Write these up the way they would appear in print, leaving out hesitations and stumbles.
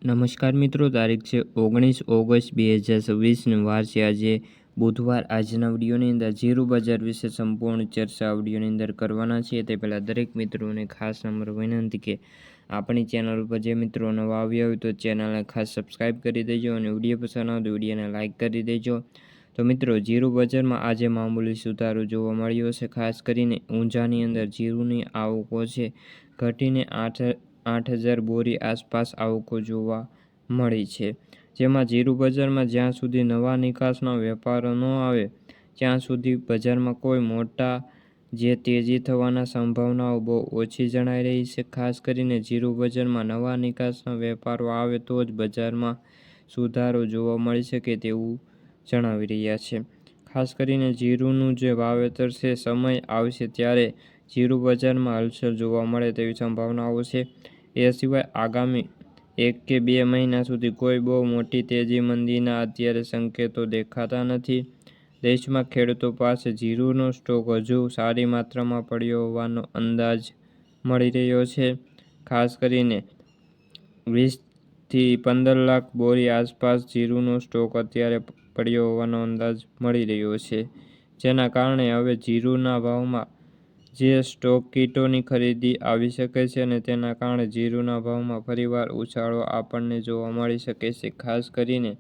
નમસ્કાર મિત્રો, તારીખ છે 19 ઓગસ્ટ 2026 વાર છે આજે બુધવાર। આજના વિડીયોની અંદર જીરું બજાર વિશે સંપૂર્ણ ચર્ચા વિડીયોની અંદર કરવાના છીએ। તે પહેલાં દરેક મિત્રોને ખાસ નમ્ર વિનંતી કે આપણી ચેનલ પર જે મિત્રો નવા આવ્યા હોય તો ચેનલને ખાસ સબસ્ક્રાઈબ કરી દેજો અને વિડીયો પસંદ આવે તો વિડીયોને લાઇક કરી દેજો। તો મિત્રો, જીરું બજારમાં આજે મામૂલી સુધારો જોવા મળ્યો છે। ખાસ કરીને ઊંઝાની અંદર જીરુંની આવકો છે ઘટીને 8,000 બોરી આસપાસ આવકો જોવા મળી છે, જેમાં જીરું બજારમાં જ્યાં સુધી નવા નિકાસના વેપારો ન આવે ત્યાં સુધી બજારમાં કોઈ મોટા જે તેજી થવાના સંભાવનાઓ બહુ ઓછી જણાઈ રહી છે। ખાસ કરીને જીરું બજારમાં નવા નિકાસના વેપારો આવે તો જ બજારમાં સુધારો જોવા મળી શકે તેવું જણાવી રહ્યા છે। ખાસ કરીને જીરુંનું જે વાવેતર છે સમય આવશે ત્યારે જીરું બજારમાં હલચલ જોવા મળે તેવી સંભાવનાઓ છે। એ સિવાય આગામી 1 કે 2 મહિના સુધી કોઈ બહુ મોટી તેજી મંદીના અત્યારે સંકેતો દેખાતા નથી। દેશમાં ખેડૂતો પાસે જીરુંનો સ્ટોક હજુ સારી માત્રામાં પડ્યો હોવાનો અંદાજ મળી રહ્યો છે। ખાસ કરીને 20 થી 15 લાખ બોરી આસપાસ જીરુંનો સ્ટોક અત્યારે પડ્યો હોવાનો અંદાજ મળી રહ્યો છે, જેના કારણે હવે જીરુંના ભાવમાં જે સ્ટોક કીટોની ખરીદી આવી શકે છે અને તેના કારણે જીરુંના ભાવમાં ફરીવાર ઉછાળો આપણને જોવા મળી શકે છે। ખાસ કરીને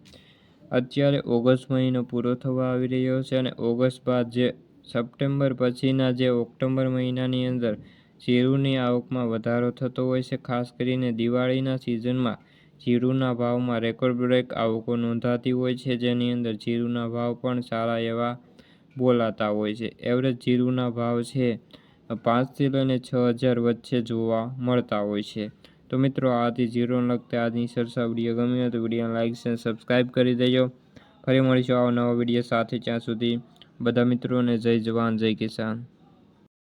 અત્યારે ઓગસ્ટ મહિનો પૂરો થવા આવી રહ્યો છે અને ઓગસ્ટ બાદ જે સપ્ટેમ્બર પછીના જે ઓક્ટોબર મહિનાની અંદર જીરુંની આવકમાં વધારો થતો હોય છે। ખાસ કરીને દિવાળીના સિઝનમાં જીરુંના ભાવમાં રેકોર્ડ બ્રેક આવકો નોંધાતી હોય છે, જેની અંદર જીરુંના ભાવ પણ સારા એવા બોલાતા હોય છે। એવરેજ જીરુંના ભાવ છે 5 થી લઈને 6,000 વચ્ચે જોવા મળતા હોય છે। તો મિત્રો, આ હતી જીરુંને લગતી આજની ચર્ચા। વિડીયો ગમ્યો હોય તો વિડીયોને લાઇક અને સબસ્ક્રાઈબ કરી દેજો। ફરી મળીશું આવા નવા વિડીયો સાથે, ત્યાં સુધી બધા મિત્રોને જય જવાન જય કિસાન।